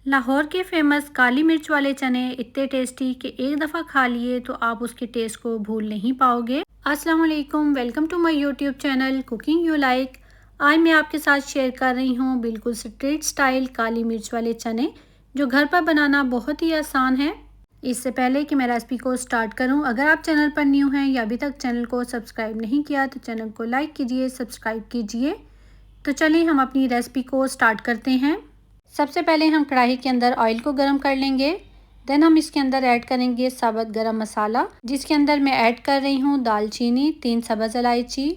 लाहौर के फेमस काली मिर्च वाले चने इतने टेस्टी कि एक दफ़ा खा लिए तो आप उसके टेस्ट को भूल नहीं पाओगे। अस्सलाम वालेकुम, welcome to my YouTube channel cooking you like. आज मैं आपके साथ शेयर कर रही हूँ बिल्कुल स्ट्रीट स्टाइल काली मिर्च वाले चने, जो घर पर बनाना बहुत ही आसान है। इससे पहले कि मैं रेसिपी को स्टार्ट करूँ, अगर आप चैनल पर न्यू हैं या अभी तक चैनल को सब्सक्राइब नहीं किया तो चैनल को लाइक कीजिए, सब्सक्राइब कीजिए। तो चलिए हम अपनी रेसिपी को स्टार्ट करते हैं। सबसे पहले हम कढ़ाई के अंदर ऑयल को गर्म कर लेंगे। देन हम इसके अंदर ऐड करेंगे साबुत गरम मसाला, जिसके अंदर मैं ऐड कर रही हूँ दालचीनी, 3 सब्ज़ इलायची,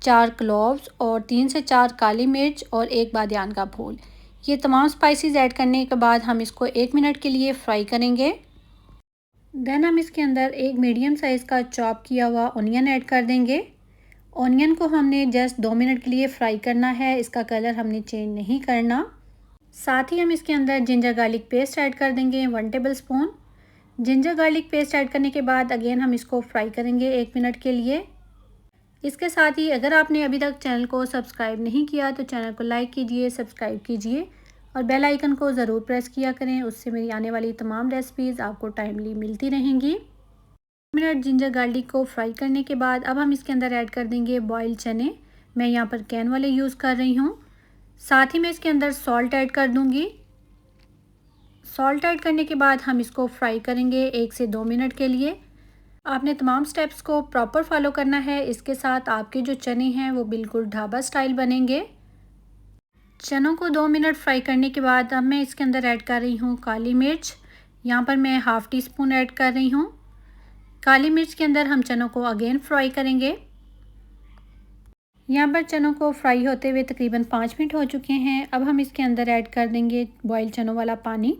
4 क्लोव्स और 3 से 4 काली मिर्च और 1 बादियान का फूल। ये तमाम स्पाइसेस ऐड करने के बाद हम इसको 1 मिनट के लिए फ्राई करेंगे। देन हम इसके अंदर एक मीडियम साइज़ का चॉप किया हुआ ऑनियन ऐड कर देंगे। ऑनियन को हमने जस्ट 2 मिनट के लिए फ्राई करना है, इसका कलर हमने चेंज नहीं करना। साथ ही हम इसके अंदर जिंजर गार्लिक पेस्ट ऐड कर देंगे 1 table spoon. Ginger garlic paste add करने के बाद अगेन हम इसको फ्राई करेंगे 1 मिनट के लिए। इसके साथ ही अगर आपने अभी तक चैनल को सब्सक्राइब नहीं किया तो चैनल को लाइक कीजिए, सब्सक्राइब कीजिए और बेल आइकन को ज़रूर प्रेस किया करें, उससे मेरी आने वाली तमाम रेसिपीज़ आपको टाइमली मिलती रहेंगी। 1 मिनट जिंजर गार्लिक को फ्राई करने के बाद अब हम इसके अंदर ऐड कर देंगे बॉइल्ड चने। मैं यहाँ पर कैन वाले यूज़ कर रही हूँ। साथ ही मैं इसके अंदर सॉल्ट ऐड कर दूंगी। सॉल्ट ऐड करने के बाद हम इसको फ्राई करेंगे 1 से 2 मिनट के लिए। आपने तमाम स्टेप्स को प्रॉपर फॉलो करना है, इसके साथ आपके जो चने हैं वो बिल्कुल ढाबा स्टाइल बनेंगे। चनों को 2 मिनट फ्राई करने के बाद अब मैं इसके अंदर ऐड कर रही हूँ काली मिर्च। यहाँ पर मैं हाफ़ टी स्पून ऐड कर रही हूँ। काली मिर्च के अंदर हम चनों को अगेन फ्राई करेंगे। यहाँ पर चनों को फ्राई होते हुए तकरीबन 5 मिनट हो चुके हैं। अब हम इसके अंदर ऐड कर देंगे बॉइल्ड चनों वाला पानी।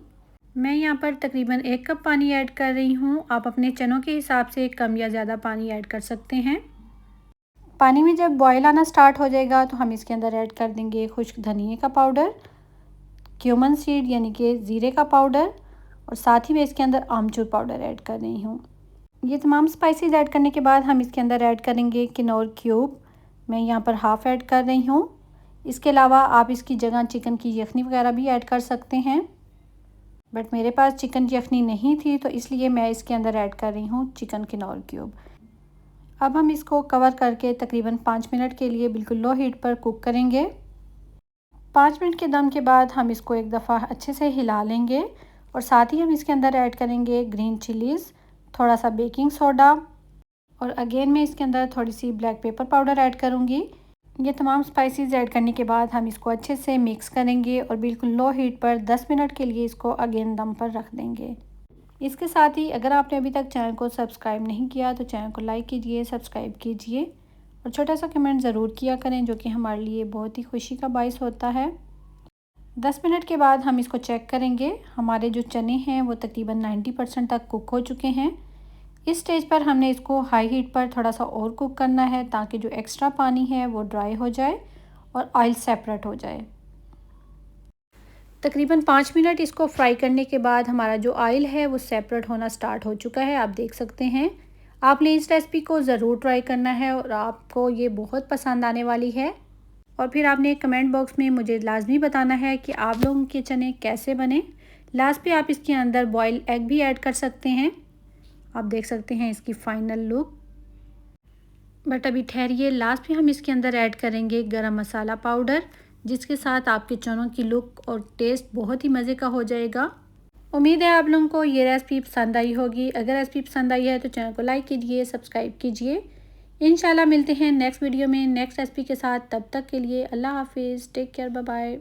मैं यहाँ पर तकरीबन 1 कप पानी ऐड कर रही हूँ। आप अपने चनों के हिसाब से कम या ज़्यादा पानी ऐड कर सकते हैं। पानी में जब बॉयल आना स्टार्ट हो जाएगा तो हम इसके अंदर ऐड कर देंगे खुश्क धनिए का पाउडर, क्यूमन सीड यानी कि ज़ीरे का पाउडर और साथ ही मैं इसके अंदर आमचूर पाउडर ऐड कर रही हूँ। ये तमाम स्पाइसेस ऐड करने के बाद हम इसके अंदर ऐड करेंगे किनौर क्यूब। मैं यहाँ पर हाफ़ ऐड कर रही हूँ। इसके अलावा आप इसकी जगह चिकन की यखनी वगैरह भी ऐड कर सकते हैं, बट मेरे पास चिकन यखनी नहीं थी तो इसलिए मैं इसके अंदर ऐड कर रही हूँ चिकन किनौर क्यूब। अब हम इसको कवर करके तकरीबन 5 मिनट के लिए बिल्कुल लो हीट पर कुक करेंगे। 5 मिनट के दम के बाद हम इसको एक दफ़ा अच्छे से हिला लेंगे और साथ ही हम इसके अंदर ऐड करेंगे ग्रीन चिलीज़, थोड़ा सा बेकिंग सोडा और अगेन मैं इसके अंदर थोड़ी सी ब्लैक पेपर पाउडर ऐड करूँगी। ये तमाम स्पाइसेस ऐड करने के बाद हम इसको अच्छे से मिक्स करेंगे और बिल्कुल लो हीट पर 10 मिनट के लिए इसको अगेन दम पर रख देंगे। इसके साथ ही अगर आपने अभी तक चैनल को सब्सक्राइब नहीं किया तो चैनल को लाइक कीजिए, सब्सक्राइब कीजिए और छोटा सा कमेंट ज़रूर किया करें, जो कि हमारे लिए बहुत ही खुशी का बाइस होता है। 10 मिनट के बाद हम इसको चेक करेंगे। हमारे जो चने हैं वो तकरीबन 90% तक कुक हो चुके हैं। इस स्टेज पर हमने इसको हाई हीट पर थोड़ा सा और कुक करना है ताकि जो एक्स्ट्रा पानी है वो ड्राई हो जाए और ऑयल सेपरेट हो जाए। तकरीबन 5 मिनट इसको फ्राई करने के बाद हमारा जो ऑयल है वो सेपरेट होना स्टार्ट हो चुका है, आप देख सकते हैं। आपने इस रेसिपी को ज़रूर ट्राई करना है और आपको ये बहुत पसंद आने वाली है। और फिर आपने कमेंट बॉक्स में मुझे लाजमी बताना है कि आप लोगों के चने कैसे बने। लास्ट पे आप इसके अंदर बॉयल एग भी ऐड कर सकते हैं। आप देख सकते हैं इसकी फ़ाइनल लुक। बट अभी ठहरिए, लास्ट में हम इसके अंदर ऐड करेंगे गरम मसाला पाउडर, जिसके साथ आपके चनों की लुक और टेस्ट बहुत ही मज़े का हो जाएगा। उम्मीद है आप लोगों को ये रेसिपी पसंद आई होगी। अगर रेसिपी पसंद आई है तो चैनल को लाइक कीजिए, सब्सक्राइब कीजिए। इंशाल्लाह मिलते हैं नेक्स्ट वीडियो में नेक्स्ट रेसिपी के साथ। तब तक के लिए अल्लाह हाफिज़, टेक केयर, बाय बाय।